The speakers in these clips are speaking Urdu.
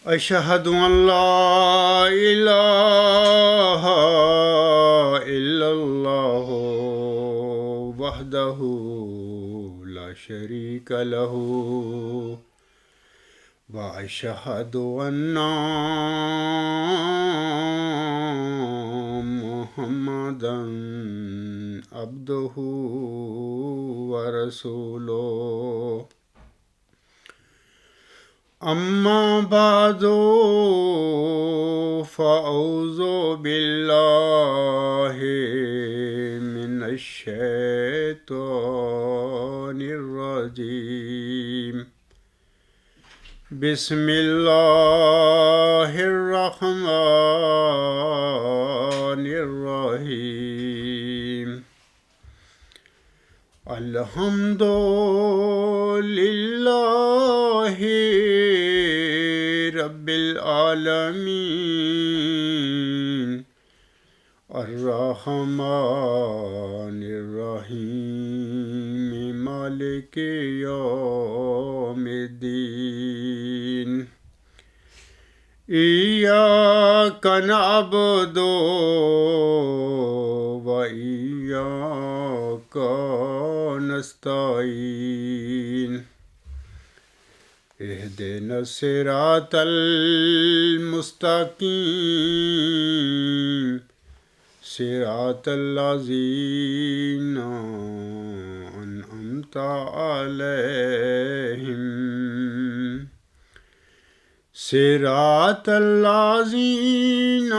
أشهد أن لا إله إلا الله وحده لا شريك له وأشهد أن محمدا عبده ورسوله أما بعد فأعوذ بالله من الشيطان الرجيم بسم الله الرحمن الرحيم الحمد لله رب العالمين الرحمن الرحيم مالك يوم الدين إياك نعبد وإياك نستعين اهدنا الصراط المستقيم صراط الذين أنعمت عليهم صراط الذين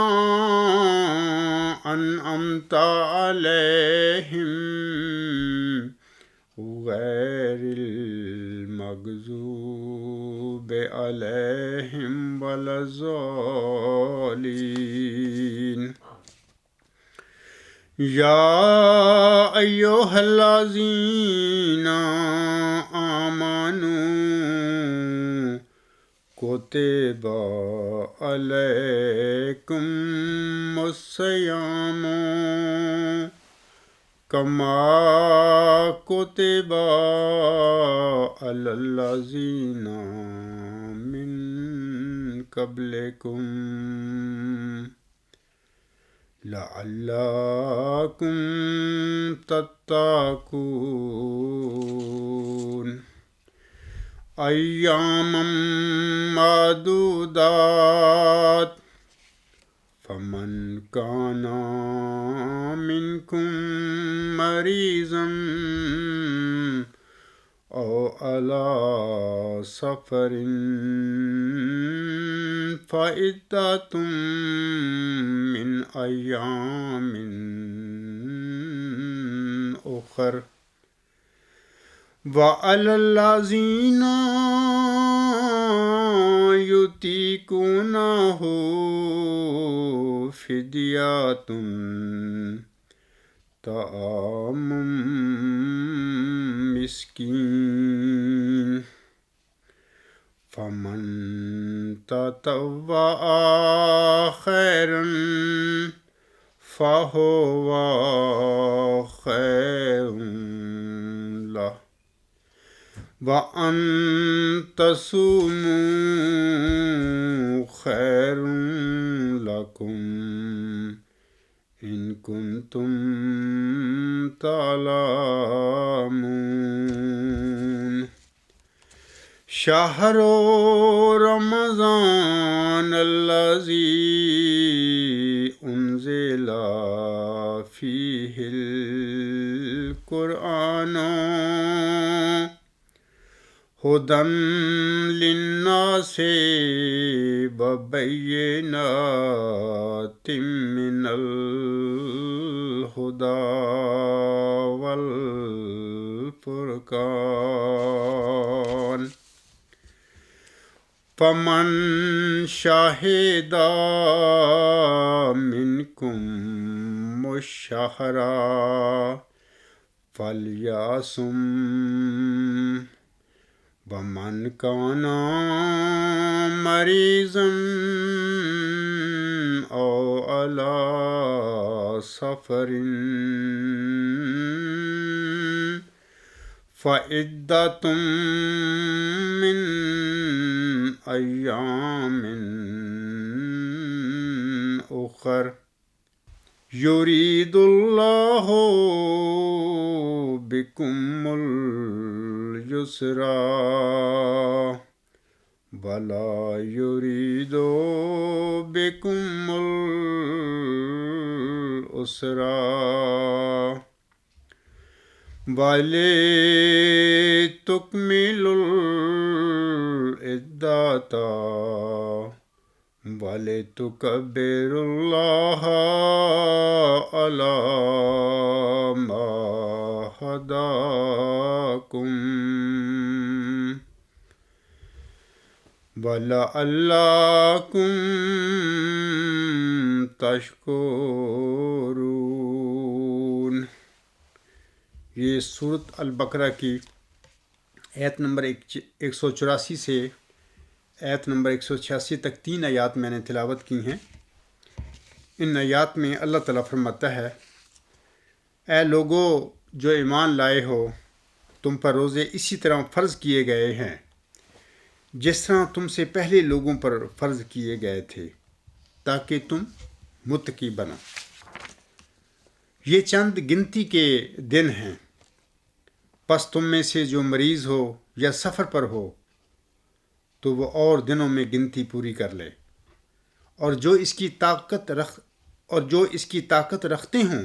أنعمت عليهم غير المغضوب عليهم ولا الضالين يا أيها الذين آمنوا كتب عليكم الصيام كما كتب على الذين من قبلكم لعلكم تتقون أياما معدودات فمن كان منكم مريضا أو على سفر فعدة من أيام أخر وعلى الذين يطيقونه فدية طعام مسكين فمن تطوع خيرا فهو خير له وأن تصوموا خير لكم إن كنتم تعلمون شهر رمضان الذي أنزل فيه القرآن هدى للناس وبينات من الهدى والفرقان فمن شهد منكم الشهر فليصم ومن كان مريضا أو على سفر فعدة من أيام أخر يريد الله بكم اليسر ولا يريد بكم العسر ولتكملوا العدة وَلِتُكَبِّرُوا اللَّهَ عَلَى مَا هَدَاكُمْ وَلَعَلَّكُمْ تَشْكُرُونَ۔ یہ سورۃ البقرہ کی آیت نمبر 184 سے آیت نمبر 186 تک 3 آیات میں نے تلاوت کی ہیں۔ ان آیات میں اللہ تعالیٰ فرماتا ہے، اے لوگو جو ایمان لائے ہو، تم پر روزے اسی طرح فرض کیے گئے ہیں جس طرح تم سے پہلے لوگوں پر فرض کیے گئے تھے، تاکہ تم متقی بنو۔ یہ چند گنتی کے دن ہیں، پس تم میں سے جو مریض ہو یا سفر پر ہو تو وہ اور دنوں میں گنتی پوری کر لے، اور جو اس کی طاقت رکھتے ہوں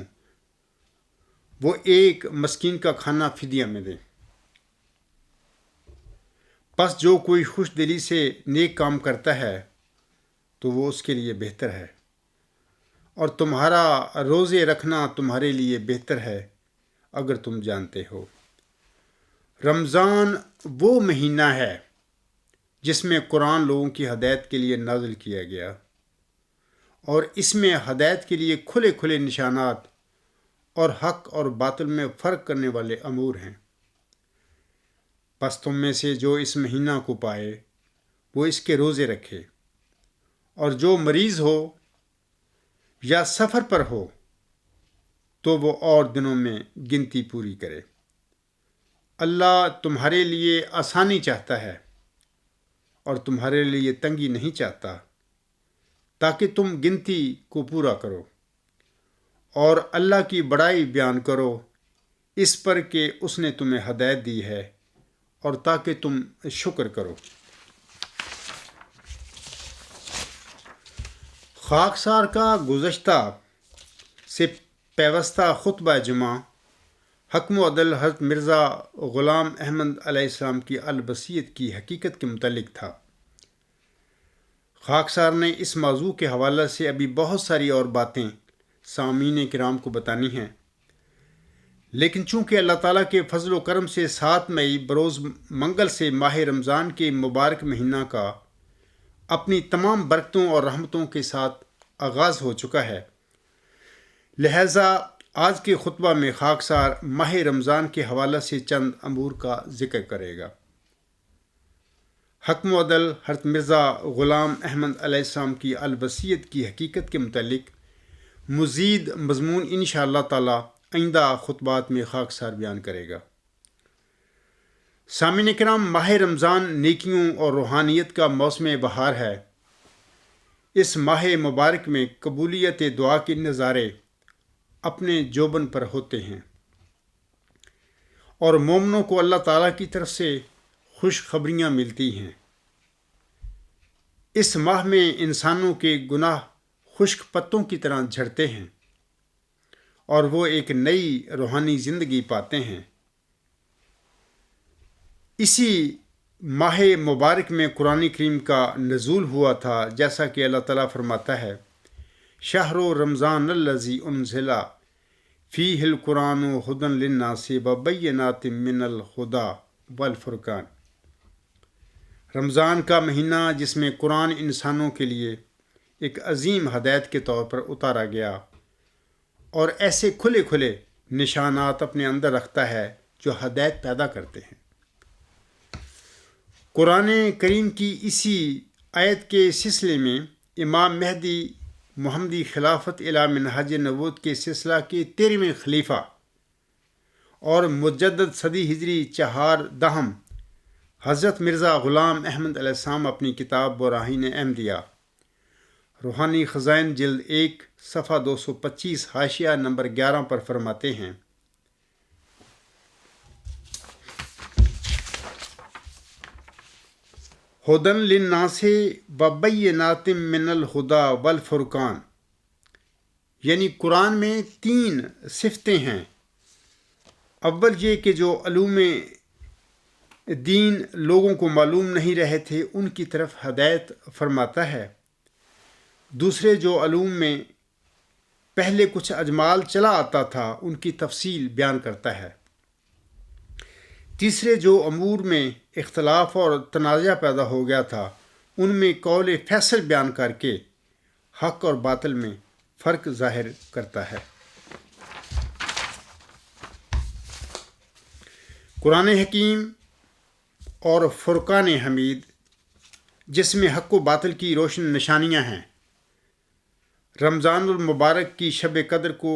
وہ ایک مسکین کا کھانا فدیہ میں دیں۔ پس جو کوئی خوش دلی سے نیک کام کرتا ہے تو وہ اس کے لیے بہتر ہے، اور تمہارا روزے رکھنا تمہارے لیے بہتر ہے اگر تم جانتے ہو۔ رمضان وہ مہینہ ہے جس میں قرآن لوگوں کی ہدایت کے لیے نازل کیا گیا، اور اس میں ہدایت کے لیے کھلے کھلے نشانات اور حق اور باطل میں فرق کرنے والے امور ہیں۔ پس تم میں سے جو اس مہینہ کو پائے وہ اس کے روزے رکھے، اور جو مریض ہو یا سفر پر ہو تو وہ اور دنوں میں گنتی پوری کرے۔ اللہ تمہارے لیے آسانی چاہتا ہے اور تمہارے لیے تنگی نہیں چاہتا، تاکہ تم گنتی کو پورا کرو اور اللہ کی بڑائی بیان کرو اس پر کہ اس نے تمہیں ہدایت دی ہے، اور تاکہ تم شکر کرو۔ خاکسار کا گزشتہ سے پیوستہ خطبہ جمعہ حکم و عدل حضرت مرزا غلام احمد علیہ السلام کی الوصیت کی حقیقت کے متعلق تھا۔ خاکسار نے اس موضوع کے حوالے سے ابھی بہت ساری اور باتیں سامعین کرام کو بتانی ہیں، لیکن چونکہ اللہ تعالیٰ کے فضل و کرم سے 7 مئی بروز منگل سے ماہ رمضان کے مبارک مہینہ کا اپنی تمام برکتوں اور رحمتوں کے ساتھ آغاز ہو چکا ہے، لہٰذا آج کے خطبہ میں خاکسار ماہ رمضان کے حوالے سے چند امور کا ذکر کرے گا۔ حکم و عدل حضرت مرزا غلام احمد علیہ السلام کی الوصیت کی حقیقت کے متعلق مزید مضمون انشاءاللہ تعالی آئندہ خطبات میں خاکسار بیان کرے گا۔ سامعین کرام، ماہ رمضان نیکیوں اور روحانیت کا موسم بہار ہے۔ اس ماہ مبارک میں قبولیت دعا کے نظارے اپنے جوبن پر ہوتے ہیں، اور مومنوں کو اللہ تعالیٰ کی طرف سے خوشخبریاں ملتی ہیں۔ اس ماہ میں انسانوں کے گناہ خشک پتوں کی طرح جھڑتے ہیں اور وہ ایک نئی روحانی زندگی پاتے ہیں۔ اسی ماہ مبارک میں قرآن کریم کا نزول ہوا تھا، جیسا کہ اللہ تعالیٰ فرماتا ہے، شہر رمضان الذی انزل فیہ القرآن ھدی للناس وبینات من الھدی والفرقان۔ رمضان کا مہینہ جس میں قرآن انسانوں کے لیے ایک عظیم ہدایت کے طور پر اتارا گیا اور ایسے کھلے کھلے نشانات اپنے اندر رکھتا ہے جو ہدایت پیدا کرتے ہیں۔ قرآن کریم کی اسی آیت کے سلسلے میں امام مہدی محمدی خلافت الی منہاج نبوت کے سلسلہ کے 13ویں خلیفہ اور مجدد صدی ہجری 4 دہم حضرت مرزا غلام احمد علیہ السلام اپنی کتاب براہین احمدیہ روحانی خزائن جلد 1 صفحہ 225 حاشیہ نمبر 11 پر فرماتے ہیں، ہدن للناس وبینات من الہدی والفرقان، یعنی قرآن میں 3 صفتیں ہیں۔ اول یہ کہ جو علوم دین لوگوں کو معلوم نہیں رہے تھے ان کی طرف ہدایت فرماتا ہے۔ دوسرے جو علوم میں پہلے کچھ اجمال چلا آتا تھا ان کی تفصیل بیان کرتا ہے۔ تیسرے جو امور میں اختلاف اور تنازع پیدا ہو گیا تھا ان میں قول فیصل بیان کر کے حق اور باطل میں فرق ظاہر کرتا ہے۔ قرآن حکیم اور فرقان حمید جس میں حق و باطل کی روشن نشانیاں ہیں، رمضان المبارک کی شب قدر کو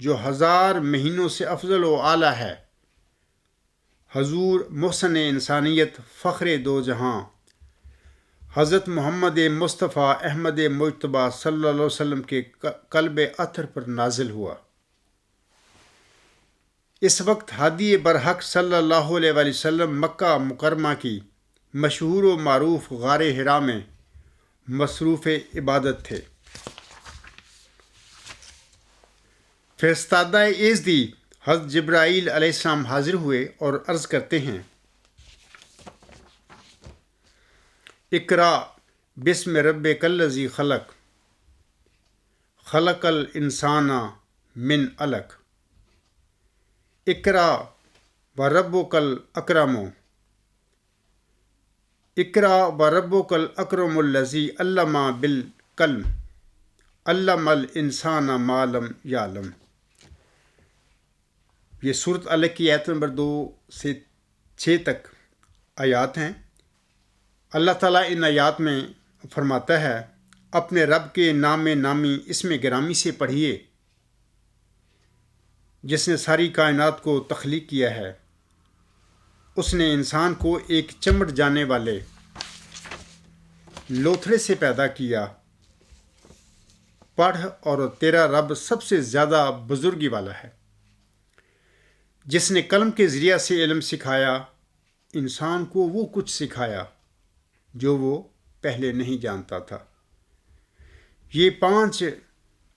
جو 1000 مہینوں سے افضل و اعلیٰ ہے، حضور محسن انسانیت فخر دو جہاں حضرت محمد مصطفیٰ احمد مجتبیٰ صلی اللہ علیہ وسلم کے قلب اطہر پر نازل ہوا۔ اس وقت ہادی برحق صلی اللہ علیہ وآلہ وسلم مکہ مکرمہ کی مشہور و معروف غار حرا میں مصروف عبادت تھے۔ فرستادہ ایزدی حضرت جبرائیل علیہ السلام حاضر ہوئے اور عرض کرتے ہیں، اقرا بسم ربک الذی خلق، خلق الانسان من علق، اقرا وربک الاکرم، اقرا وربک الاکرم الذی علم بالقلم، علم الانسان ما لم یعلم۔ یہ سورۃ علق کی آیت نمبر 2 سے 6 تک آیات ہیں۔ اللہ تعالیٰ ان آیات میں فرماتا ہے، اپنے رب کے نام نامی اسم گرامی سے پڑھیے جس نے ساری کائنات کو تخلیق کیا ہے۔ اس نے انسان کو ایک چمٹ جانے والے لوتھڑے سے پیدا کیا۔ پڑھ، اور تیرا رب سب سے زیادہ بزرگی والا ہے، جس نے قلم کے ذریعہ سے علم سکھایا، انسان کو وہ کچھ سکھایا جو وہ پہلے نہیں جانتا تھا۔ یہ 5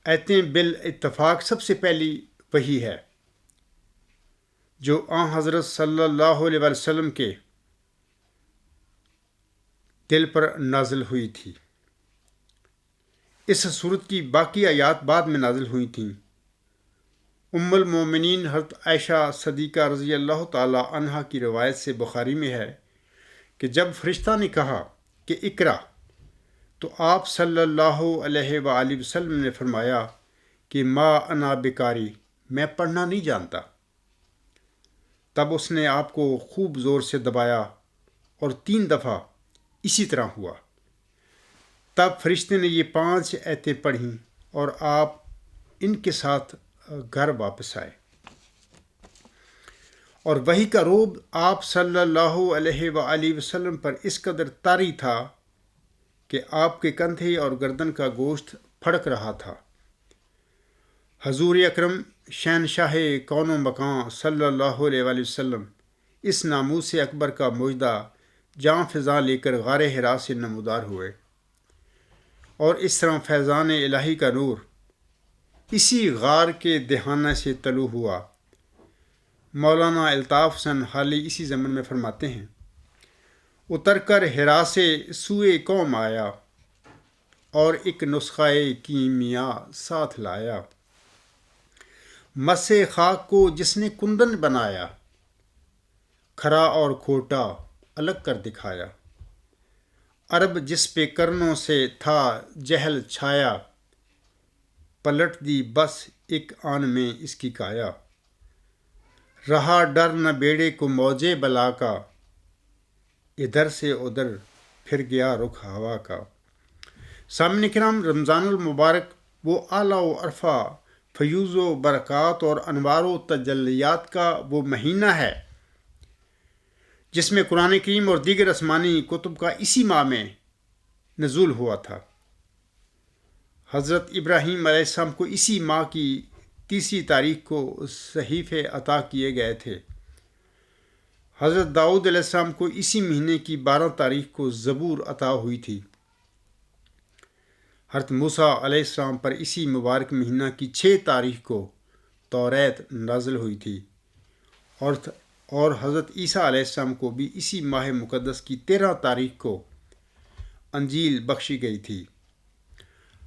آیتیں بالاتفاق سب سے پہلی وحی ہے جو آن حضرت صلی اللہ علیہ وآلہ وسلم کے دل پر نازل ہوئی تھی۔ اس صورت کی باقی آیات بعد میں نازل ہوئی تھیں۔ ام المومنین حضرت عائشہ صدیقہ رضی اللہ تعالی عنہا کی روایت سے بخاری میں ہے کہ جب فرشتہ نے کہا کہ اقرا، تو آپ صلی اللہ علیہ وآلہ وسلم نے فرمایا کہ ما انا بقاری، میں پڑھنا نہیں جانتا۔ تب اس نے آپ کو خوب زور سے دبایا اور 3 دفعہ اسی طرح ہوا۔ تب فرشتے نے یہ 5 آیتیں پڑھیں اور آپ ان کے ساتھ گھر واپس آئے، اور وحی کا روب آپ صلی اللہ علیہ وآلہ وسلم پر اس قدر طاری تھا کہ آپ کے کندھے اور گردن کا گوشت پھڑک رہا تھا۔ حضور اکرم شہنشاہ کون و مکان صلی اللہ علیہ وآلہ وسلم اس ناموس اکبر کا معجزہ جاں فضاں لے کر غار حرا سے نمودار ہوئے، اور اس طرح فیضان الہی کا نور اسی غار کے دہانہ سے طلوع ہوا۔ مولانا الطاف حسن حالی اسی زمن میں فرماتے ہیں، اتر کر حرا سے سوئے قوم آیا، اور ایک نسخہ کیمیا ساتھ لایا، مس خاک کو جس نے کندن بنایا، کھرا اور کھوٹا الگ کر دکھایا، عرب جس پہ کرنوں سے تھا جہل چھایا، پلٹ دی بس ایک آن میں اس کی کایا، رہا ڈر نہ بیڑے کو موجے بلا کا، ادھر سے ادھر پھر گیا رخ ہوا کا۔ سامعین کرام، رمضان المبارک وہ اعلیٰ و عرفہ فیوز و برکات اور انوار و تجلیات کا وہ مہینہ ہے جس میں قرآن کریم اور دیگر آسمانی کتب کا اسی ماہ میں نزول ہوا تھا۔ حضرت ابراہیم علیہ السلام کو اسی ماہ کی 30 تاریخ کو صحیفے عطا کیے گئے تھے۔ حضرت داؤد علیہ السلام کو اسی مہینے کی 12 تاریخ کو زبور عطا ہوئی تھی۔ حضرت موسیٰ علیہ السلام پر اسی مبارک مہینہ کی 6 تاریخ کو توریت نازل ہوئی تھی، اور حضرت عیسیٰ علیہ السلام کو بھی اسی ماہ مقدس کی 13 تاریخ کو انجیل بخشی گئی تھی۔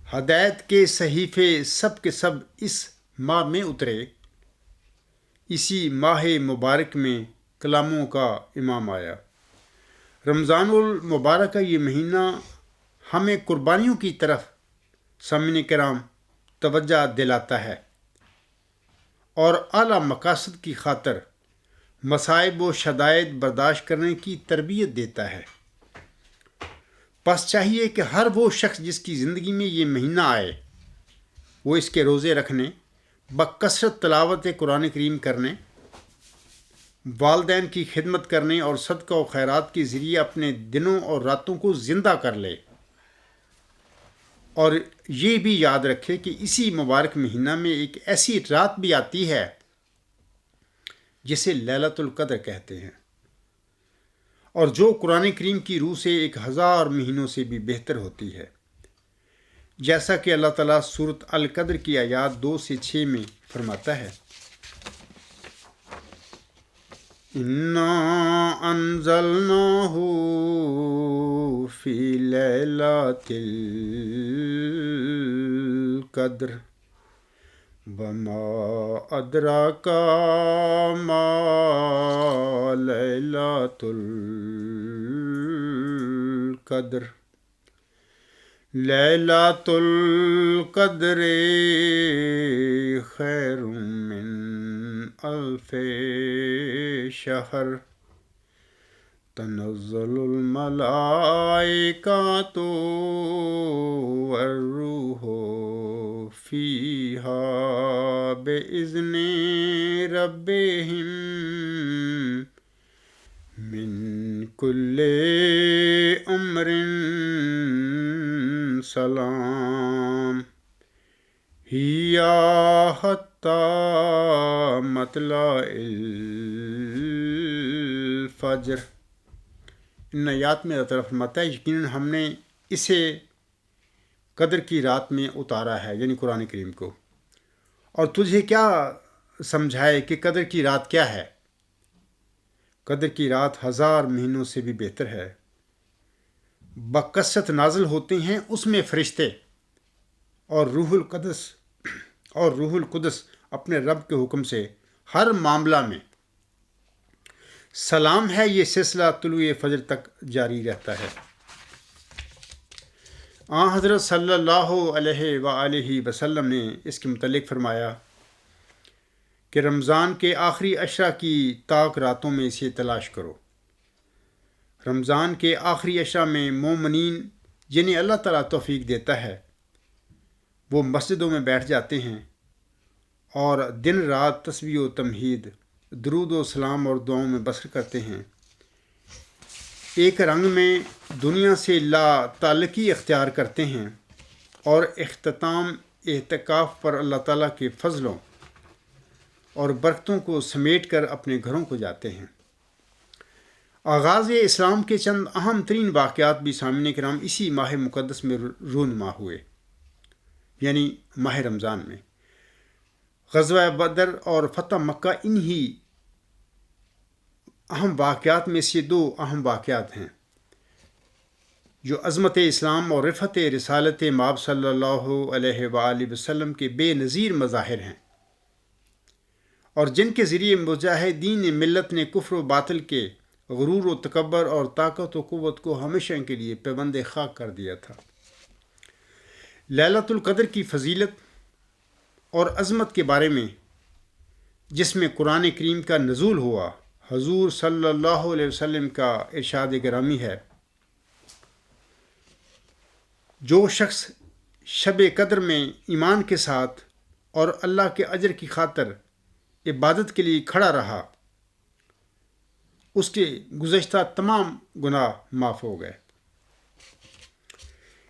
ہدایت کے صحیفے سب کے سب اس ماہ میں اترے۔ اسی ماہ مبارک میں کلاموں کا امام آیا۔ رمضان المبارک کا یہ مہینہ ہمیں قربانیوں کی طرف سامعین کرام توجہ دلاتا ہے اور اعلیٰ مقاصد کی خاطر مصائب و شدائد برداشت کرنے کی تربیت دیتا ہے۔ پس چاہیے کہ ہر وہ شخص جس کی زندگی میں یہ مہینہ آئے وہ اس کے روزے رکھنے، بکثرت تلاوت قرآن کریم کرنے، والدین کی خدمت کرنے اور صدقہ و خیرات کے ذریعے اپنے دنوں اور راتوں کو زندہ کر لے، اور یہ بھی یاد رکھے کہ اسی مبارک مہینہ میں ایک ایسی رات بھی آتی ہے جسے لیلۃ القدر کہتے ہیں، اور جو قرآن کریم کی روح سے 1000 مہینوں سے بھی بہتر ہوتی ہے، جیسا کہ اللہ تعالیٰ سورۃ القدر کی آیات 2 سے 6 میں فرماتا ہے: اِنَّا أَنزَلْنَاهُ فِي لَيْلَةِ الْقَدْرِ وَمَا أَدْرَاكَ مَا لَيْلَةُ الْقَدْرِ لَيْلَةُ الْقَدْرِ خَيْرٌ مِّنْ أَلْفِ شَهْرٍ تَنَزَّلُ الْمَلَائِكَةُ وَالرُّوحُ فِيهَا بِإِذْنِ رَبِّهِمْ مِنْ كُلِّ أَمْرٍ سَلَامٌ هِيَ حَتَّى مَطْلَعِ الفجر۔ ان آیات میں اللہ تعالیٰ فرماتا ہے یقیناً ہم نے اسے قدر کی رات میں اتارا ہے، یعنی قرآن کریم کو، اور تجھے کیا سمجھائے کہ قدر کی رات کیا ہے؟ قدر کی رات 1000 مہینوں سے بھی بہتر ہے۔ بکثرت نازل ہوتے ہیں اس میں فرشتے اور روح القدس اپنے رب کے حکم سے ہر معاملہ میں۔ سلام ہے، یہ سلسلہ طلوع فجر تک جاری رہتا ہے۔ حضرت صلی اللہ علیہ وآلہ وسلم نے اس کے متعلق فرمایا کہ رمضان کے آخری عشرہ کی طاق راتوں میں اسے تلاش کرو۔ رمضان کے آخری عشرہ میں مومنین جنہیں اللہ تعالیٰ توفیق دیتا ہے وہ مسجدوں میں بیٹھ جاتے ہیں اور دن رات تسبیح و تمہید، درود و سلام اور دعاؤں میں بسر کرتے ہیں۔ ایک رنگ میں دنیا سے لا تعلقی اختیار کرتے ہیں اور اختتام اعتکاف پر اللہ تعالیٰ کے فضلوں اور برکتوں کو سمیٹ کر اپنے گھروں کو جاتے ہیں۔ آغاز اسلام کے چند اہم ترین واقعات بھی سامعین کرام اسی ماہ مقدس میں رونما ہوئے، یعنی ماہ رمضان میں۔ غزوہ بدر اور فتح مکہ انہی اہم واقعات میں سے 2 اہم واقعات ہیں جو عظمت اسلام اور رفعت رسالت مآب صلی اللہ علیہ وآلہ وسلم کے بے نظیر مظاہر ہیں، اور جن کے ذریعے مجاہدین ملت نے کفر و باطل کے غرور و تکبر اور طاقت و قوت کو ہمیشہ کے لیے پیوند خاک کر دیا تھا۔ لیلۃ القدر کی فضیلت اور عظمت کے بارے میں جس میں قرآن کریم کا نزول ہوا، حضور صلی اللہ علیہ وسلم کا ارشاد گرامی ہے: جو شخص شب قدر میں ایمان کے ساتھ اور اللہ کے اجر کی خاطر عبادت کے لیے کھڑا رہا اس کے گزشتہ تمام گناہ معاف ہو گئے۔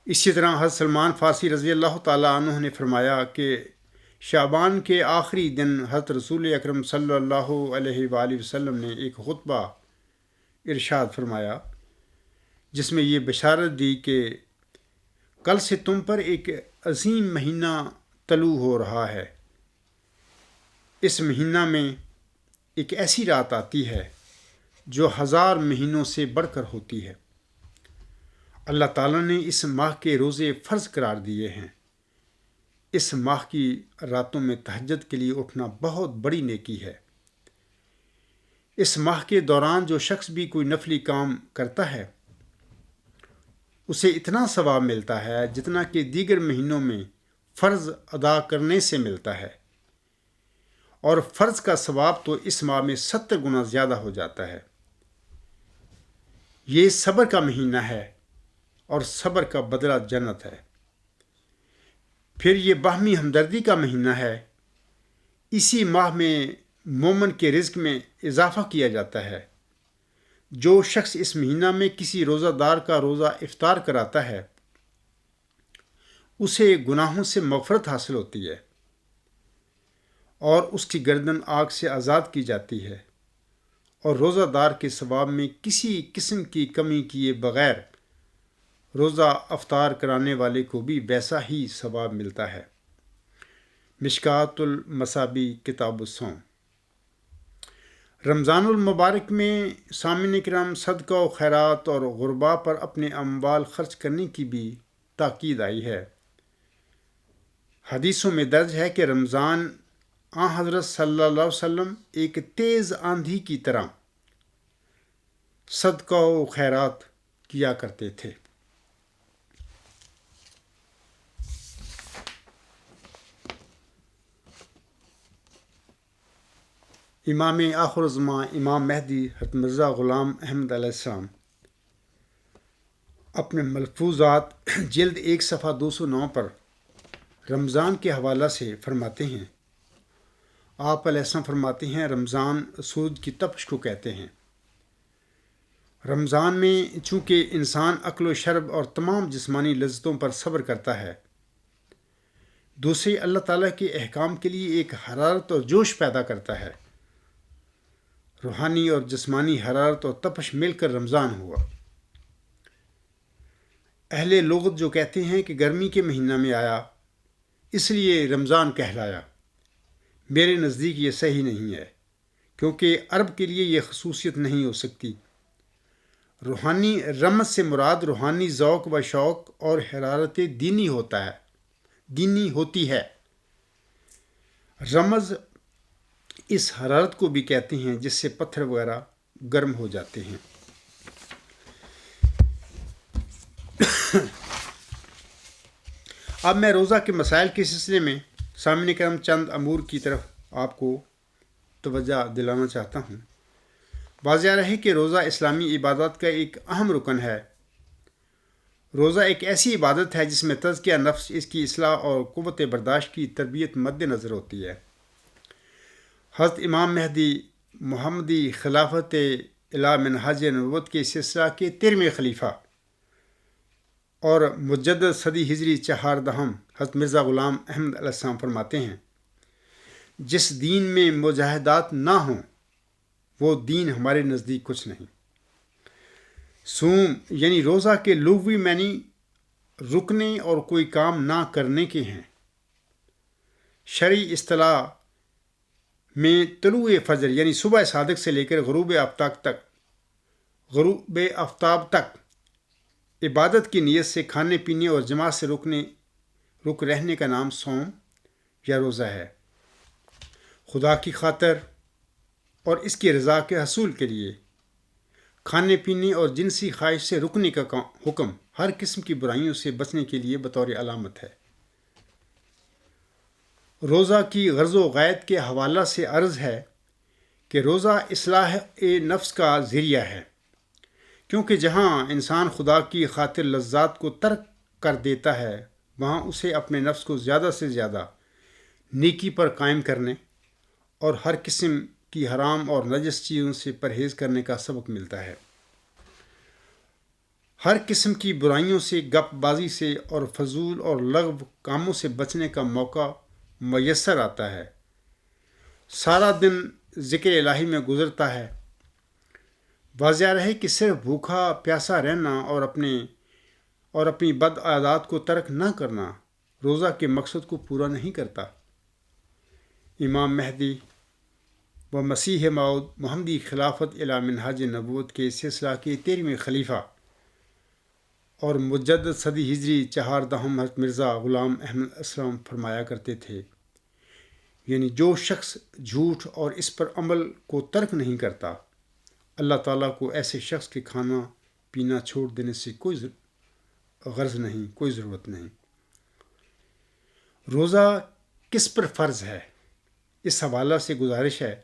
اسی طرح حضرت سلمان فارسی رضی اللہ تعالیٰ عنہ نے فرمایا کہ شعبان کے آخری دن حضرت رسول اکرم صلی اللہ علیہ وآلہ وسلم نے ایک خطبہ ارشاد فرمایا جس میں یہ بشارت دی کہ کل سے تم پر ایک عظیم مہینہ طلوع ہو رہا ہے۔ اس مہینہ میں ایک ایسی رات آتی ہے جو 1000 مہینوں سے بڑھ کر ہوتی ہے۔ اللہ تعالیٰ نے اس ماہ کے روزے فرض قرار دیے ہیں۔ اس ماہ کی راتوں میں تہجد کے لیے اٹھنا بہت بڑی نیکی ہے۔ اس ماہ کے دوران جو شخص بھی کوئی نفلی کام کرتا ہے اسے اتنا ثواب ملتا ہے جتنا کہ دیگر مہینوں میں فرض ادا کرنے سے ملتا ہے، اور فرض کا ثواب تو اس ماہ میں 70 گنا زیادہ ہو جاتا ہے۔ یہ صبر کا مہینہ ہے اور صبر کا بدلہ جنت ہے۔ پھر یہ باہمی ہمدردی کا مہینہ ہے۔ اسی ماہ میں مومن کے رزق میں اضافہ کیا جاتا ہے۔ جو شخص اس مہینہ میں کسی روزہ دار کا روزہ افطار کراتا ہے اسے گناہوں سے مغفرت حاصل ہوتی ہے اور اس کی گردن آگ سے آزاد کی جاتی ہے، اور روزہ دار کے ثواب میں کسی قسم کی کمی کیے بغیر روزہ افطار کرانے والے کو بھی ویسا ہی ثواب ملتا ہے۔ مشکات المصابیح کتاب الصوم۔ رمضان المبارک میں سامعین کرام صدقہ و خیرات اور غرباء پر اپنے اموال خرچ کرنے کی بھی تاکید آئی ہے۔ حدیثوں میں درج ہے کہ رمضان حضرت صلی اللہ علیہ وسلم ایک تیز آندھی کی طرح صدقہ و خیرات کیا کرتے تھے۔ امام آخر الزماں امام مہدی حضرت مرزا غلام احمد علیہ السلام اپنے ملفوظات جلد 1 صفحہ 209 پر رمضان کے حوالہ سے فرماتے ہیں، آپ علیہ السلام فرماتے ہیں رمضان سورج کی تپش کو کہتے ہیں۔ رمضان میں چونکہ انسان اکل و شرب اور تمام جسمانی لذتوں پر صبر کرتا ہے، دوسرے اللہ تعالیٰ کے احکام کے لیے ایک حرارت اور جوش پیدا کرتا ہے۔ روحانی اور جسمانی حرارت اور تپش مل کر رمضان ہوا۔ اہل لغت جو کہتے ہیں کہ گرمی کے مہینہ میں آیا اس لیے رمضان کہلایا، میرے نزدیک یہ صحیح نہیں ہے، کیونکہ عرب کے لیے یہ خصوصیت نہیں ہو سکتی۔ روحانی رمز سے مراد روحانی ذوق و شوق اور حرارت دینی ہوتی ہے۔ رمز اس حرارت کو بھی کہتے ہیں جس سے پتھر وغیرہ گرم ہو جاتے ہیں۔ اب میں روزہ کے مسائل کے سلسلے میں سامعین کرام چند امور کی طرف آپ کو توجہ دلانا چاہتا ہوں۔ واضح رہے کہ روزہ اسلامی عبادات کا ایک اہم رکن ہے۔ روزہ ایک ایسی عبادت ہے جس میں تزکیہ نفس، اس کی اصلاح اور قوت برداشت کی تربیت مد نظر ہوتی ہے۔ حضرت امام مہدی محمدی خلافت الی منہاج نبوت کے سلسلہ کے 13ویں خلیفہ اور مجدد صدی ہجری 14 حضرت مرزا غلام احمد علیہ السلام فرماتے ہیں، جس دین میں مجاہدات نہ ہوں وہ دین ہمارے نزدیک کچھ نہیں۔ صوم یعنی روزہ کے لغوی معنی رکنے اور کوئی کام نہ کرنے کے ہیں۔ شرعی اصطلاح میں طلوع فجر یعنی صبح صادق سے لے کر غروب آفتاب تک عبادت کی نیت سے کھانے پینے اور جماعت سے رک رہنے کا نام صوم یا روزہ ہے۔ خدا کی خاطر اور اس کی رضا کے حصول کے لیے کھانے پینے اور جنسی خواہش سے رکنے کا حکم ہر قسم کی برائیوں سے بچنے کے لیے بطور علامت ہے۔ روزہ کی غرض و غایت کے حوالہ سے عرض ہے کہ روزہ اصلاح نفس کا ذریعہ ہے، کیونکہ جہاں انسان خدا کی خاطر لذات کو ترک کر دیتا ہے وہاں اسے اپنے نفس کو زیادہ سے زیادہ نیکی پر قائم کرنے اور ہر قسم کی حرام اور نجس چیزوں سے پرہیز کرنے کا سبق ملتا ہے۔ ہر قسم کی برائیوں سے، گپ بازی سے اور فضول اور لغو کاموں سے بچنے کا موقع میسر آتا ہے۔ سارا دن ذکر الہی میں گزرتا ہے۔ واضح رہے کہ صرف بھوکا پیاسا رہنا اور اپنی بد عادات کو ترک نہ کرنا روزہ کے مقصد کو پورا نہیں کرتا۔ امام مہدی و مسیح موعود محمدی خلافت الی منہاج نبوت کے سلسلہ کے 13ویں خلیفہ اور مجدد صدی ہجری 4 حضرت مرزا غلام احمد اسلم فرمایا کرتے تھے، یعنی جو شخص جھوٹ اور اس پر عمل کو ترک نہیں کرتا، اللہ تعالیٰ کو ایسے شخص کے کھانا پینا چھوڑ دینے سے کوئی غرض نہیں، کوئی ضرورت نہیں۔ روزہ کس پر فرض ہے؟ اس حوالہ سے گزارش ہے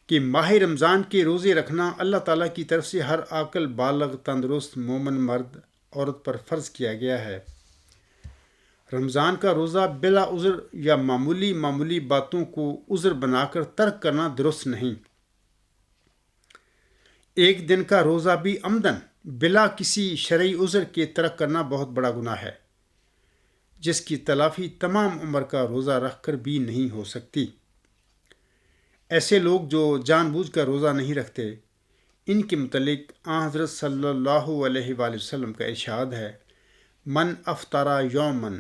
کہ ماہ رمضان کے روزے رکھنا اللہ تعالیٰ کی طرف سے ہر عاقل بالغ تندرست مومن مرد عورت پر فرض کیا گیا ہے۔ رمضان کا روزہ بلا عذر یا معمولی باتوں کو عذر بنا کر ترک کرنا درست نہیں۔ ایک دن کا روزہ بھی عمدن بلا کسی شرعی عذر کے ترک کرنا بہت بڑا گناہ ہے، جس کی تلافی تمام عمر کا روزہ رکھ کر بھی نہیں ہو سکتی۔ ایسے لوگ جو جان بوجھ کر روزہ نہیں رکھتے، ان کے متعلق آن حضرت صلی اللہ علیہ وآلہ وسلم کا ارشاد ہے، من افطر یومن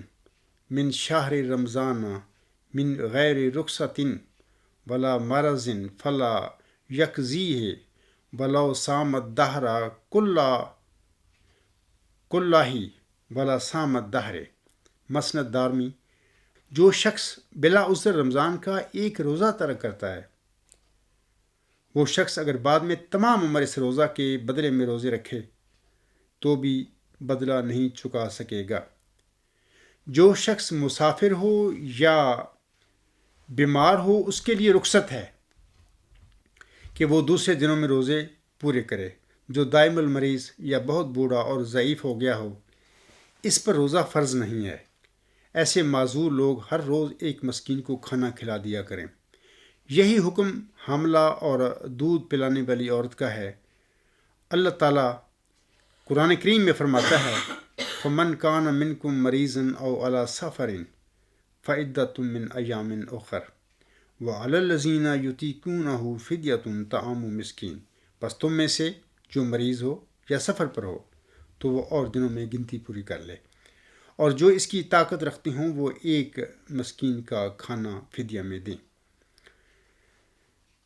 من شہر رمضان من غیر رخصت ولا مرض فلا یکزیہ ولو صام الدہر کلہ ولا صام الدہر۔ مسند دارمی۔ جو شخص بلا عذر رمضان کا ایک روزہ ترک کرتا ہے، وہ شخص اگر بعد میں تمام عمر اس روزہ کے بدلے میں روزے رکھے تو بھی بدلہ نہیں چکا سکے گا۔ جو شخص مسافر ہو یا بیمار ہو، اس کے لیے رخصت ہے کہ وہ دوسرے دنوں میں روزے پورے کرے۔ جو دائم المریض یا بہت بوڑھا اور ضعیف ہو گیا ہو، اس پر روزہ فرض نہیں ہے۔ ایسے معذور لوگ ہر روز ایک مسکین کو کھانا کھلا دیا کریں۔ یہی حکم حاملہ اور دودھ پلانے والی عورت کا ہے۔ اللہ تعالیٰ قرآن کریم میں فرماتا ہے، فَمَنْ كَانَ مِنْكُمْ مَرِيضًا أَوْ عَلَى سَفَرٍ فَعِدَّةٌ مِّنْ أَيَّامٍ أُخَرَ وَعَلَى الَّذِينَ يُطِيقُونَهُ فِدْيَةٌ طَعَامُ مِسْكِينٍ۔ بس تم میں سے جو مریض ہو یا سفر پر ہو تو وہ اور دنوں میں گنتی پوری کر لے، اور جو اس کی طاقت رکھتے ہوں وہ ایک مسکین کا کھانا فدیہ میں دیں۔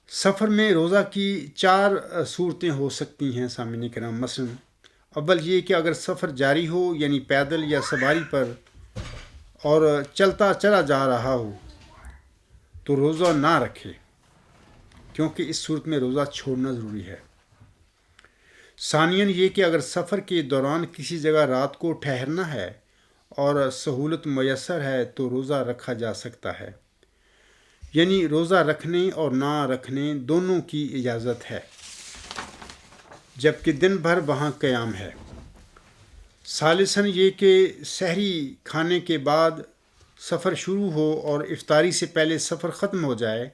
سفر میں روزہ کی 4 صورتیں ہو سکتی ہیں سامعین کرام۔ مثلا اول یہ کہ اگر سفر جاری ہو، یعنی پیدل یا سواری پر، اور چلتا چلا جا رہا ہو تو روزہ نہ رکھے، کیونکہ اس صورت میں روزہ چھوڑنا ضروری ہے۔ ثانیاً یہ کہ اگر سفر کے دوران کسی جگہ رات کو ٹھہرنا ہے اور سہولت میسر ہے تو روزہ رکھا جا سکتا ہے، یعنی روزہ رکھنے اور نہ رکھنے دونوں کی اجازت ہے، جبکہ دن بھر وہاں قیام ہے۔ ثالثاً یہ کہ سحری کھانے کے بعد سفر شروع ہو اور افطاری سے پہلے سفر ختم ہو جائے،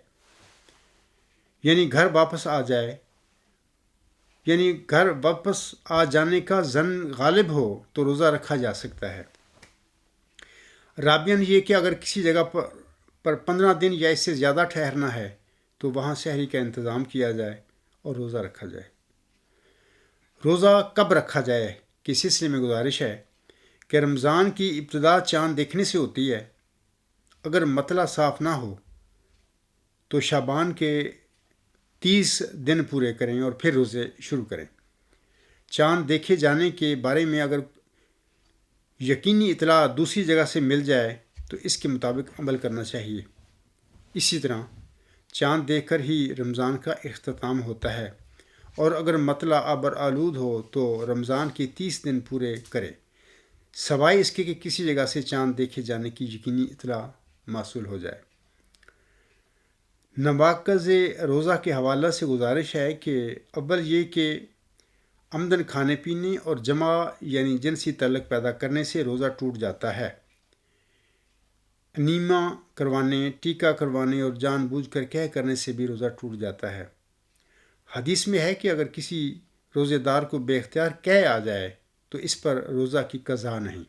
یعنی گھر واپس آ جانے کا ظن غالب ہو تو روزہ رکھا جا سکتا ہے۔ رابعاً یہ کہ اگر کسی جگہ پر 15 دن یا اس سے زیادہ ٹھہرنا ہے تو وہاں سحری کا انتظام کیا جائے اور روزہ رکھا جائے۔ روزہ کب رکھا جائے کے سلسلے میں گزارش ہے کہ رمضان کی ابتدا چاند دیکھنے سے ہوتی ہے۔ اگر مطلع صاف نہ ہو تو شعبان کے 30 دن پورے کریں اور پھر روزے شروع کریں۔ چاند دیکھے جانے کے بارے میں اگر یقینی اطلاع دوسری جگہ سے مل جائے تو اس کے مطابق عمل کرنا چاہیے۔ اسی طرح چاند دیکھ کر ہی رمضان کا اختتام ہوتا ہے، اور اگر مطلع ابر آلود ہو تو رمضان کے 30 دن پورے کرے، سوائے اس کے کہ کسی جگہ سے چاند دیکھے جانے کی یقینی اطلاع موصول ہو جائے۔ نواقض روزہ کے حوالہ سے گزارش ہے کہ اول یہ کہ عمدن کھانے پینے اور جمع یعنی جنسی تعلق پیدا کرنے سے روزہ ٹوٹ جاتا ہے۔ انیمیا کروانے، ٹیکہ کروانے اور جان بوجھ کر کہہ کرنے سے بھی روزہ ٹوٹ جاتا ہے۔ حدیث میں ہے کہ اگر کسی روزے دار کو بے اختیار کہہ آ جائے تو اس پر روزہ کی قضا نہیں،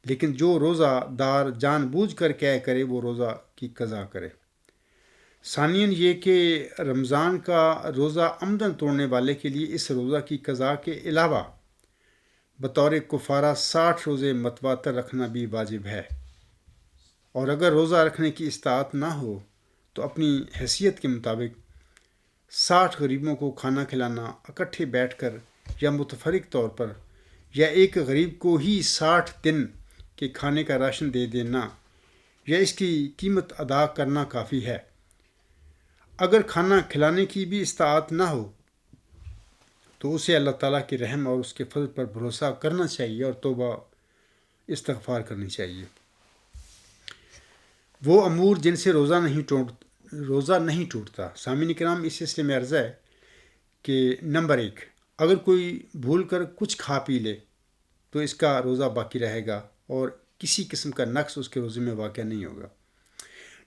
لیکن جو روزہ دار جان بوجھ کر کہہ کرے وہ روزہ کی قضا کرے۔ ثانیاً یہ کہ رمضان کا روزہ عمدن توڑنے والے کے لیے اس روزہ کی قضا کے علاوہ بطور کفارہ 60 روزے متواتر رکھنا بھی واجب ہے، اور اگر روزہ رکھنے کی استطاعت نہ ہو تو اپنی حیثیت کے مطابق 60 غریبوں کو کھانا کھلانا اکٹھے بیٹھ کر یا متفرق طور پر، یا ایک غریب کو ہی 60 دن کے کھانے کا راشن دے دینا یا اس کی قیمت ادا کرنا کافی ہے۔ اگر کھانا کھلانے کی بھی استطاعت نہ ہو تو اسے اللہ تعالیٰ کے رحم اور اس کے فضل پر بھروسہ کرنا چاہیے اور توبہ استغفار کرنی چاہیے۔ وہ امور جن سے روزہ نہیں ٹوٹتا۔ سامعین کرام، اس سلسلے میں عرض ہے کہ نمبر 1، اگر کوئی بھول کر کچھ کھا پی لے تو اس کا روزہ باقی رہے گا اور کسی قسم کا نقص اس کے روزے میں واقع نہیں ہوگا۔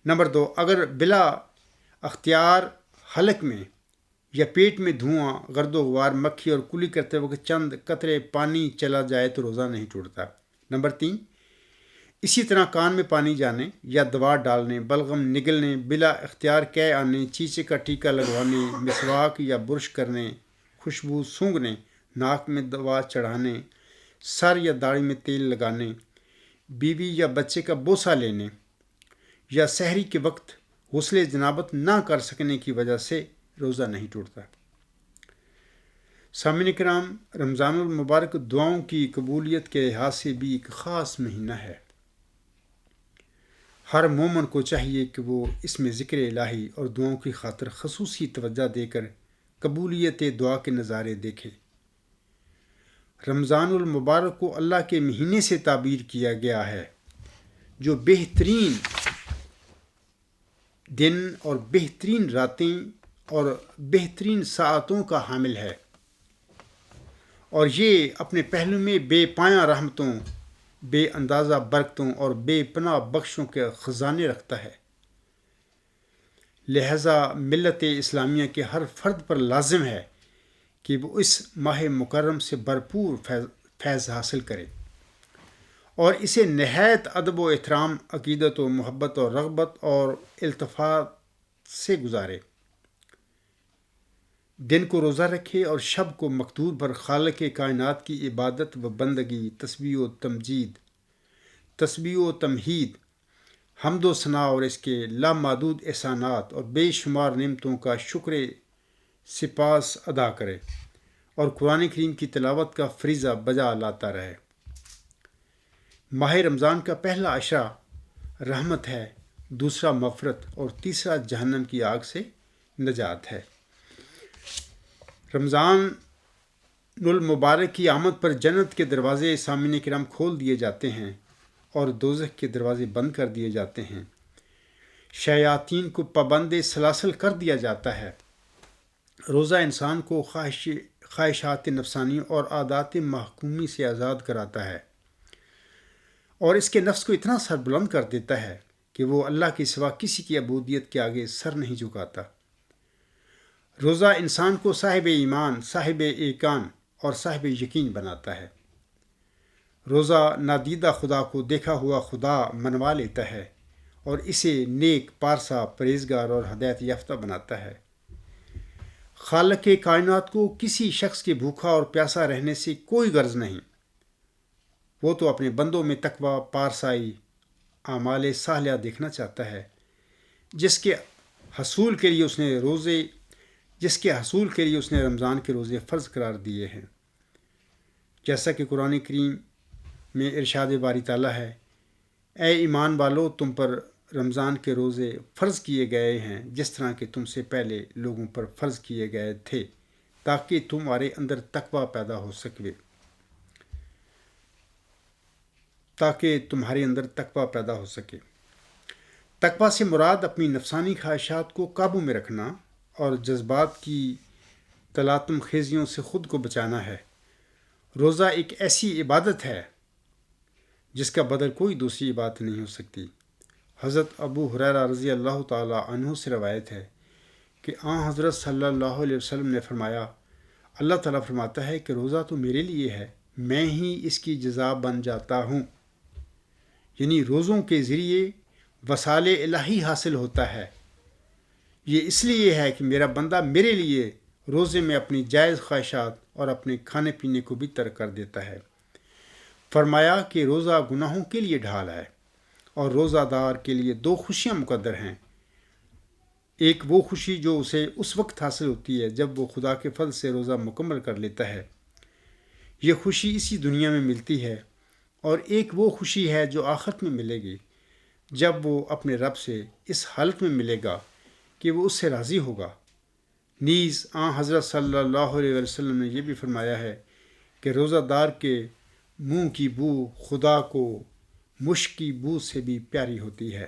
نمبر 2، اگر بلا اختیار حلق میں یا پیٹ میں دھواں، گرد و غبار، مکھی اور کلی کرتے وقت چند قطرے پانی چلا جائے تو روزہ نہیں ٹوٹتا۔ نمبر 3، اسی طرح کان میں پانی جانے یا دوا ڈالنے، بلغم نگلنے، بلا اختیار کہہ آنے، چیچے کا ٹیکہ لگوانے، مسواک یا برش کرنے، خوشبو سونگھنے، ناک میں دوا چڑھانے، سر یا داڑھی میں تیل لگانے، بیوی یا بچے کا بوسہ لینے، یا سحری کے وقت غسل جنابت نہ کر سکنے کی وجہ سے روزہ نہیں ٹوٹتا۔ سامعین کرام، رمضان المبارک دعاؤں کی قبولیت کے لحاظ سے بھی ایک خاص مہینہ ہے۔ ہر مومن کو چاہیے کہ وہ اس میں ذکر الہی اور دعاؤں کی خاطر خصوصی توجہ دے کر قبولیت دعا کے نظارے دیکھے۔ رمضان المبارک کو اللہ کے مہینے سے تعبیر کیا گیا ہے جو بہترین دن اور بہترین راتیں اور بہترین ساعتوں کا حامل ہے، اور یہ اپنے پہلو میں بے پایاں رحمتوں، بے اندازہ برکتوں اور بے پناہ بخشوں کے خزانے رکھتا ہے۔ لہذا ملت اسلامیہ کے ہر فرد پر لازم ہے کہ وہ اس ماہ مکرم سے بھرپور فیض حاصل کرے اور اسے نہایت ادب و احترام، عقیدت و محبت اور رغبت اور التفات سے گزارے۔ دن کو روزہ رکھے اور شب کو مقدور پر خالق کائنات کی عبادت و بندگی، تسبیح و تمجید، تسبیح و تمہید، حمد و ثنا اور اس کے لامحدود احسانات اور بے شمار نعمتوں کا شکر سپاس ادا کرے اور قرآن کریم کی تلاوت کا فریضہ بجا لاتا رہے۔ ماہ رمضان کا پہلا عشرہ رحمت ہے، دوسرا مغفرت اور تیسرا جہنم کی آگ سے نجات ہے۔ رمضان المبارک کی آمد پر جنت کے دروازے سامعین کرام کھول دیے جاتے ہیں اور دوزخ کے دروازے بند کر دیے جاتے ہیں۔ شیاطین کو پابند سلاسل کر دیا جاتا ہے۔ روزہ انسان کو خواہشات نفسانی اور عادات محکومی سے آزاد کراتا ہے اور اس کے نفس کو اتنا سر بلند کر دیتا ہے کہ وہ اللہ کے سوا کسی کی عبودیت کے آگے سر نہیں جھکاتا۔ روزہ انسان کو صاحب ایمان، صاحب ایقان اور صاحب یقین بناتا ہے۔ روزہ نادیدہ خدا کو دیکھا ہوا خدا منوا لیتا ہے اور اسے نیک، پارسا، پرہیزگار اور ہدایت یافتہ بناتا ہے۔ خالق کائنات کو کسی شخص کے بھوکا اور پیاسا رہنے سے کوئی غرض نہیں۔ وہ تو اپنے بندوں میں تقوی، پارسائی، اعمال صالحہ دیکھنا چاہتا ہے جس کے حصول کے لیے اس نے رمضان کے روزے فرض قرار دیے ہیں۔ جیسا کہ قرآن کریم میں ارشاد باری تعالیٰ ہے، اے ایمان والو، تم پر رمضان کے روزے فرض کیے گئے ہیں جس طرح کہ تم سے پہلے لوگوں پر فرض کیے گئے تھے تاکہ تمہارے اندر تقوی پیدا ہو سکے۔ تقوی سے مراد اپنی نفسانی خواہشات کو قابو میں رکھنا اور جذبات کی تلاطم خیزیوں سے خود کو بچانا ہے۔ روزہ ایک ایسی عبادت ہے جس کا بدل کوئی دوسری عبادت نہیں ہو سکتی۔ حضرت ابو ہریرہ رضی اللہ تعالیٰ عنہ سے روایت ہے کہ حضرت صلی اللہ علیہ وسلم نے فرمایا، اللہ تعالیٰ فرماتا ہے کہ روزہ تو میرے لیے ہے، میں ہی اس کی جزا بن جاتا ہوں۔ یعنی روزوں کے ذریعے وصال الہی حاصل ہوتا ہے۔ یہ اس لیے ہے کہ میرا بندہ میرے لیے روزے میں اپنی جائز خواہشات اور اپنے کھانے پینے کو بھی ترک کر دیتا ہے۔ فرمایا کہ روزہ گناہوں کے لیے ڈھال ہے، اور روزہ دار کے لیے 2 خوشیاں مقدر ہیں۔ ایک وہ خوشی جو اسے اس وقت حاصل ہوتی ہے جب وہ خدا کے فضل سے روزہ مکمل کر لیتا ہے، یہ خوشی اسی دنیا میں ملتی ہے، اور ایک وہ خوشی ہے جو آخرت میں ملے گی جب وہ اپنے رب سے اس حالت میں ملے گا کہ وہ اس سے راضی ہوگا۔ نیز حضرت صلی اللہ علیہ وسلم نے یہ بھی فرمایا ہے کہ روزہ دار کے منہ کی بو خدا کو مشک کی بو سے بھی پیاری ہوتی ہے۔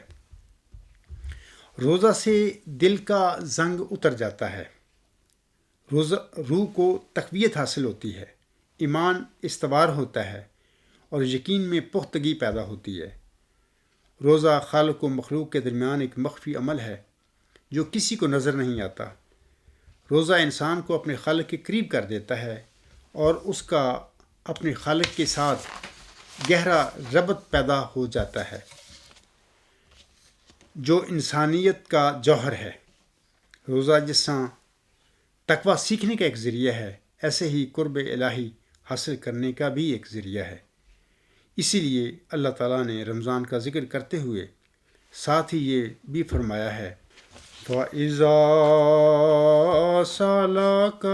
روزہ سے دل کا زنگ اتر جاتا ہے، روح کو تقویت حاصل ہوتی ہے، ایمان استوار ہوتا ہے، اور یقین میں پختگی پیدا ہوتی ہے۔ روزہ خالق و مخلوق کے درمیان ایک مخفی عمل ہے جو کسی کو نظر نہیں آتا۔ روزہ انسان کو اپنے خالق کے قریب کر دیتا ہے اور اس کا اپنے خالق کے ساتھ گہرا ربط پیدا ہو جاتا ہے، جو انسانیت کا جوہر ہے۔ روزہ جس طرح تقویٰ سیکھنے کا ایک ذریعہ ہے، ایسے ہی قرب الہی حاصل کرنے کا بھی ایک ذریعہ ہے۔ اسی لیے اللہ تعالیٰ نے رمضان کا ذکر کرتے ہوئے ساتھ ہی یہ بھی فرمایا ہے، وَإِذَا سَأَلَكَ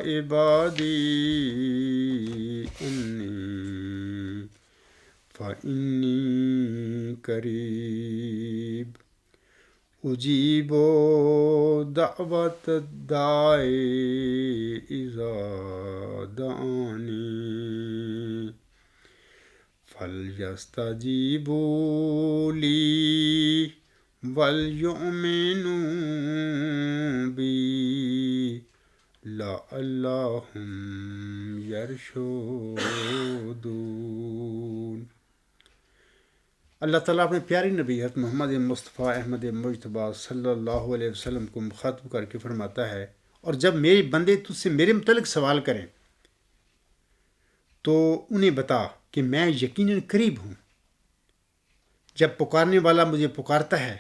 عِبَادِي أَنِّي فَإِنِّي قَرِيبٌ أُجِيبُ دَعْوَةَ الدَّاعِ إِذَا دَعَانِ فَلْيَسْتَجِيبُوا لِي وَلْيُؤْمِنُوا بِي لَعَلَّهُمْ يَرْشُدُونَ۔ اللہ تعالیٰ اپنے پیارے نبی حضرت محمد مصطفیٰ احمد مجتبیٰ صلی اللہ علیہ وسلم کو مخاطب کر کے فرماتا ہے، اور جب میرے بندے تجھ سے میرے متعلق سوال کریں تو انہیں بتا کہ میں یقیناً قریب ہوں۔ جب پکارنے والا مجھے پکارتا ہے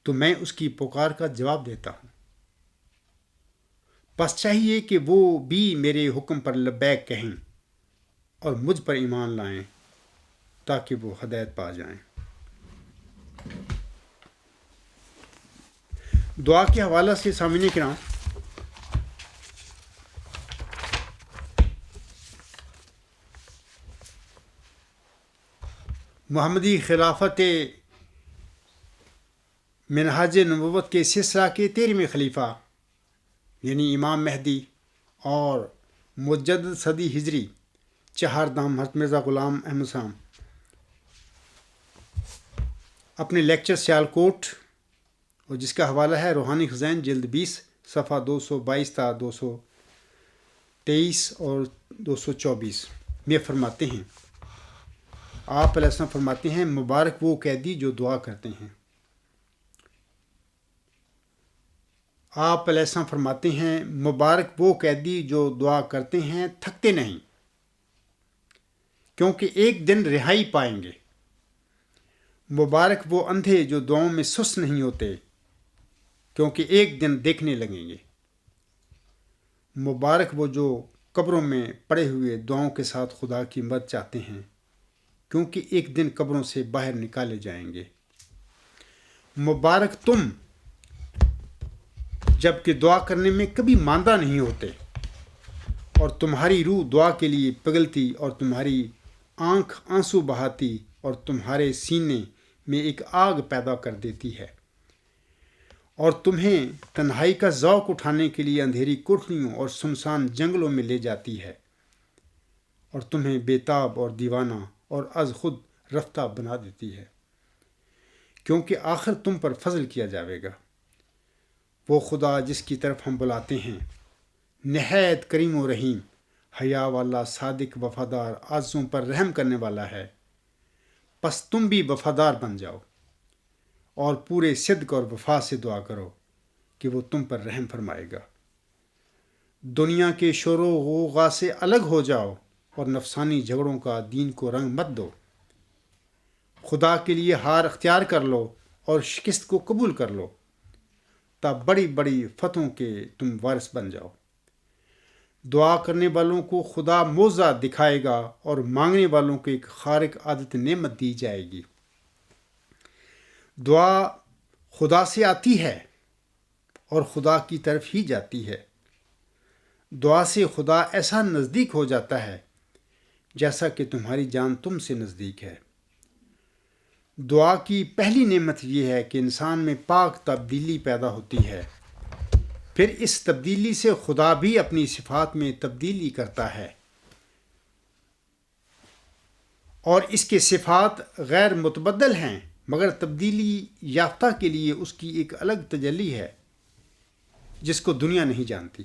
تو میں اس کی پکار کا جواب دیتا ہوں۔ بس چاہیے کہ وہ بھی میرے حکم پر لبیک کہیں اور مجھ پر ایمان لائیں تاکہ وہ ہدایت پا جائیں۔ دعا کے حوالہ سے سامعین کرام، محمدی خلافت منہاج نبوت کے سلسلہ کے 13ویں خلیفہ یعنی امام مہدی اور مجدد صدی ہجری چہاردام حضرت مرزا غلام احمد صاحب اپنے لیکچر سیالکوٹ، اور جس کا حوالہ ہے روحانی خزائن جلد 20 صفحہ 222 تا 223 اور 224 میں فرماتے ہیں، آپ علیہ السلام فرماتے ہیں، مبارک وہ قیدی جو دعا کرتے ہیں۔ آپ علیہ السلام فرماتے ہیں، مبارک وہ قیدی جو دعا کرتے ہیں تھکتے نہیں، کیونکہ ایک دن رہائی پائیں گے۔ مبارک وہ اندھے جو دعاؤں میں سست نہیں ہوتے، کیونکہ ایک دن دیکھنے لگیں گے۔ مبارک وہ جو قبروں میں پڑے ہوئے دعاؤں کے ساتھ خدا کی مدد چاہتے ہیں، کیونکہ ایک دن قبروں سے باہر نکالے جائیں گے۔ مبارک تم جب کہ دعا کرنے میں کبھی ماندہ نہیں ہوتے، اور تمہاری روح دعا کے لیے پگھلتی اور تمہاری آنکھ آنسو بہاتی اور تمہارے سینے میں ایک آگ پیدا کر دیتی ہے، اور تمہیں تنہائی کا ذوق اٹھانے کے لیے اندھیری کوٹھریوں اور سنسان جنگلوں میں لے جاتی ہے، اور تمہیں بے تاب اور دیوانہ اور از خود رفتہ بنا دیتی ہے، کیونکہ آخر تم پر فضل کیا جاوے گا۔ وہ خدا جس کی طرف ہم بلاتے ہیں نہایت کریم و رحیم، حیا والا، صادق، وفادار، عاجزوں پر رحم کرنے والا ہے۔ پس تم بھی وفادار بن جاؤ اور پورے صدق اور وفا سے دعا کرو کہ وہ تم پر رحم فرمائے گا۔ دنیا کے شور و غوغا سے الگ ہو جاؤ اور نفسانی جھگڑوں کا دین کو رنگ مت دو۔ خدا کے لیے ہار اختیار کر لو اور شکست کو قبول کر لو، تب بڑی بڑی فتحوں کے تم وارث بن جاؤ۔ دعا کرنے والوں کو خدا معجزہ دکھائے گا اور مانگنے والوں کو ایک خارق عادت نعمت دی جائے گی۔ دعا خدا سے آتی ہے اور خدا کی طرف ہی جاتی ہے۔ دعا سے خدا ایسا نزدیک ہو جاتا ہے جیسا کہ تمہاری جان تم سے نزدیک ہے۔ دعا کی پہلی نعمت یہ ہے کہ انسان میں پاک تبدیلی پیدا ہوتی ہے، پھر اس تبدیلی سے خدا بھی اپنی صفات میں تبدیلی کرتا ہے، اور اس کے صفات غیر متبدل ہیں، مگر تبدیلی یافتہ کے لیے اس کی ایک الگ تجلی ہے جس کو دنیا نہیں جانتی۔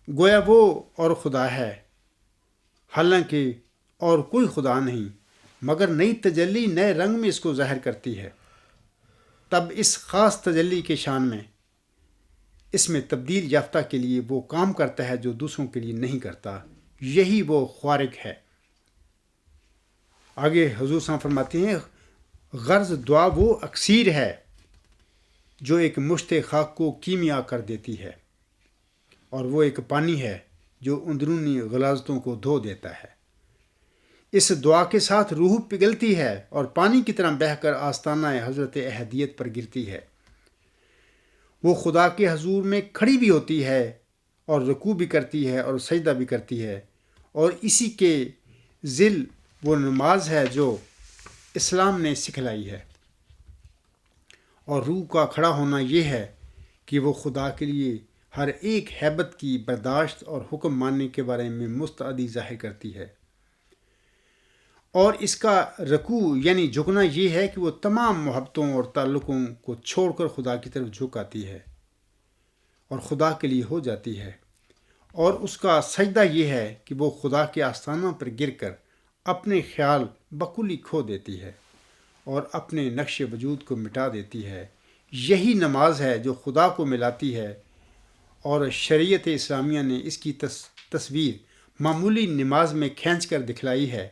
گویا وہ اور خدا ہے، حالانکہ اور کوئی خدا نہیں، مگر نئی تجلی نئے رنگ میں اس کو ظاہر کرتی ہے۔ تب اس خاص تجلی کے شان میں اس میں تبدیل یافتہ کے لیے وہ کام کرتا ہے جو دوسروں کے لیے نہیں کرتا۔ یہی وہ خارق ہے۔ آگے حضور صلی اللہ علیہ وسلم فرماتے ہیں، غرض دعا وہ اکسیر ہے جو ایک مشت خاک کو کیمیا کر دیتی ہے، اور وہ ایک پانی ہے جو اندرونی غلاظتوں کو دھو دیتا ہے۔ اس دعا کے ساتھ روح پگھلتی ہے اور پانی کی طرح بہہ کر آستانہ حضرت احدیت پر گرتی ہے۔ وہ خدا کے حضور میں کھڑی بھی ہوتی ہے اور رکوع بھی کرتی ہے اور سجدہ بھی کرتی ہے، اور اسی کے ذل وہ نماز ہے جو اسلام نے سکھلائی ہے۔ اور روح کا کھڑا ہونا یہ ہے کہ وہ خدا کے لیے ہر ایک ہیبت کی برداشت اور حکم ماننے کے بارے میں مستعدی ظاہر کرتی ہے۔ اور اس کا رکوع یعنی جھکنا یہ ہے کہ وہ تمام محبتوں اور تعلقوں کو چھوڑ کر خدا کی طرف جھک آتی ہے اور خدا کے لیے ہو جاتی ہے۔ اور اس کا سجدہ یہ ہے کہ وہ خدا کے آستانوں پر گر کر اپنے خیال بکلی کھو دیتی ہے اور اپنے نقش وجود کو مٹا دیتی ہے۔ یہی نماز ہے جو خدا کو ملاتی ہے، اور شریعت اسلامیہ نے اس کی تصویر معمولی نماز میں کھینچ کر دکھلائی ہے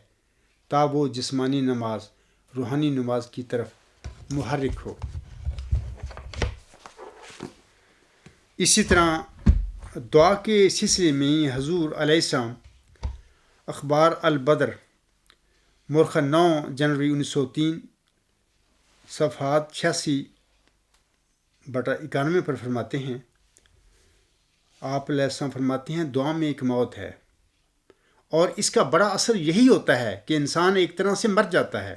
تاکہ وہ جسمانی نماز روحانی نماز کی طرف محرک ہو۔ اسی طرح دعا کے سلسلے میں حضور علیہ السلام اخبار البدر مرخہ 9 جنوری 1903 صفحات 86/91 پر فرماتے ہیں، آپ علیہ السلام فرماتے ہیں، دعا میں ایک موت ہے، اور اس کا بڑا اثر یہی ہوتا ہے کہ انسان ایک طرح سے مر جاتا ہے۔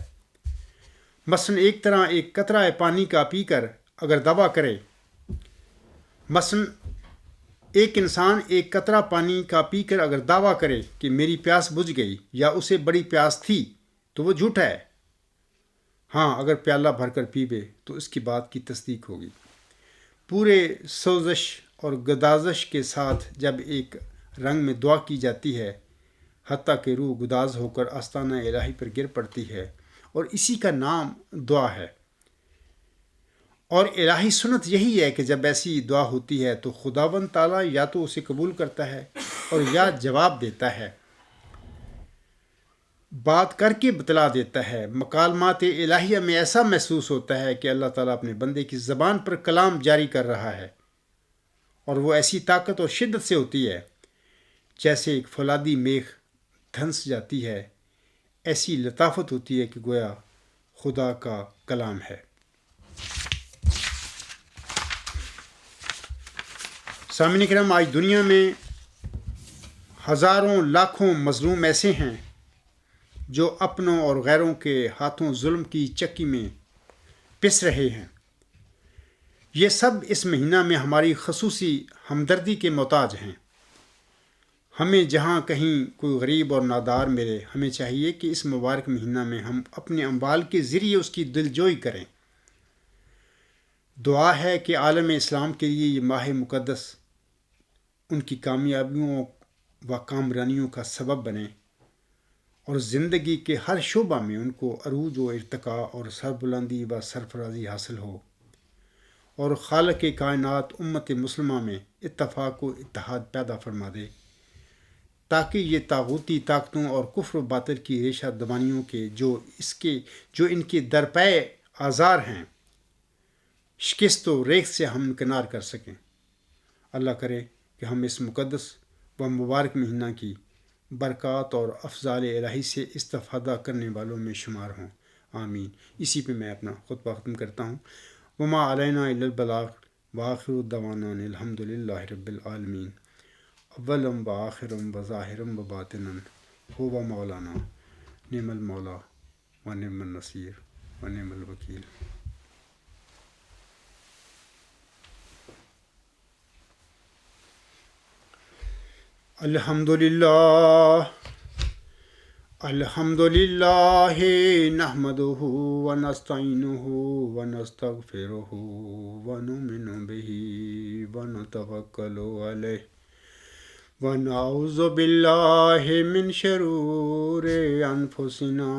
مثلا ایک طرح ایک قطرہ پانی کا پی کر اگر دعویٰ کرے، ایک انسان ایک قطرہ پانی کا پی کر اگر دعویٰ کرے کہ میری پیاس بجھ گئی یا اسے بڑی پیاس تھی تو وہ جھوٹا ہے۔ ہاں، اگر پیالہ بھر کر پیوے تو اس کی بات کی تصدیق ہوگی۔ پورے سوزش اور گدازش کے ساتھ جب ایک رنگ میں دعا کی جاتی ہے، حتیٰ کہ روح گداز ہو کر آستانہ الہی پر گر پڑتی ہے، اور اسی کا نام دعا ہے۔ اور الہی سنت یہی ہے کہ جب ایسی دعا ہوتی ہے تو خداوند تعالیٰ یا تو اسے قبول کرتا ہے اور یا جواب دیتا ہے، بات کر کے بتلا دیتا ہے۔ مکالمات الہیہ میں ایسا محسوس ہوتا ہے کہ اللہ تعالیٰ اپنے بندے کی زبان پر کلام جاری کر رہا ہے، اور وہ ایسی طاقت اور شدت سے ہوتی ہے جیسے ایک فولادی میخ دھنس جاتی ہے، ایسی لطافت ہوتی ہے کہ گویا خدا کا کلام ہے۔ سامعین کرام، آج دنیا میں ہزاروں لاکھوں مظلوم ایسے ہیں جو اپنوں اور غیروں کے ہاتھوں ظلم کی چکی میں پس رہے ہیں۔ یہ سب اس مہینہ میں ہماری خصوصی ہمدردی کے محتاج ہیں۔ ہمیں جہاں کہیں کوئی غریب اور نادار ملے، ہمیں چاہیے کہ اس مبارک مہینہ میں ہم اپنے اموال کے ذریعے اس کی دلجوئی کریں۔ دعا ہے کہ عالم اسلام کے لیے یہ ماہ مقدس ان کی کامیابیوں و کامرانیوں کا سبب بنے، اور زندگی کے ہر شعبہ میں ان کو عروج و ارتقاء اور سربلندی و سرفرازی حاصل ہو، اور خالق کائنات امت مسلمہ میں اتفاق و اتحاد پیدا فرما دے، تاکہ یہ طاغوتی طاقتوں اور کفر و باطل کی ریشہ دبانیوں کے جو ان کے درپے آزار ہیں، شکست و ریخت سے ہمکنار کر سکیں۔ اللہ کرے کہ ہم اس مقدس و مبارک مہینہ کی برکات اور افضال الہی سے استفادہ کرنے والوں میں شمار ہوں، آمین۔ اسی پہ میں اپنا خطبہ ختم کرتا ہوں۔ وما علینا الا البلاغ وآخر دعوانا الحمد للہ رب العالمین۔ اولم و آخرم و ظاہرم و باطنم هو مولانا نعم المولا و نعم النصیر و نعم الوکیل۔ الحمد للہ نحمده ونستعینه ونستغفره ونؤمن به ونتوکل علیہ ونعوذ باللہ من شرور انفسنا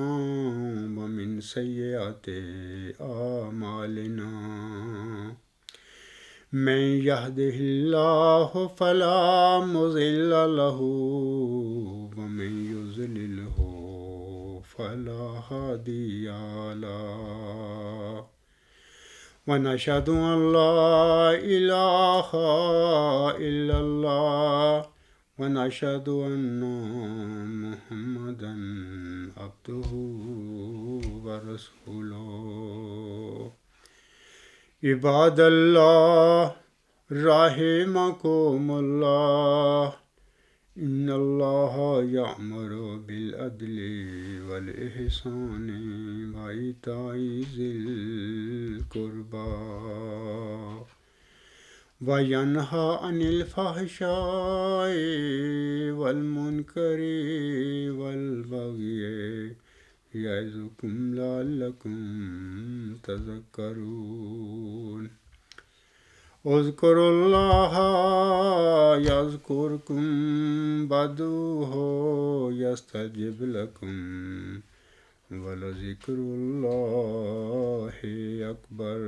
ومن سیئات اعمالنا، من يهده الله فلا مضل له ومن يضلله فلا هادي له، ونشهد أن لا إله إلا الله ونشهد أن محمدا عبده ورسوله۔ عباد اللہ رحمکم اللہ، ان اللہ یأمر بالعدل والإحسان وإیتاء ذی القربى وینہی عن الفحشاء والمنکر والبغی یعظکم لعلکم تذکرون۔ اذکروا اللہ یذکرکم وادعوہ یستجب لکم ولذکر اللہ اکبر۔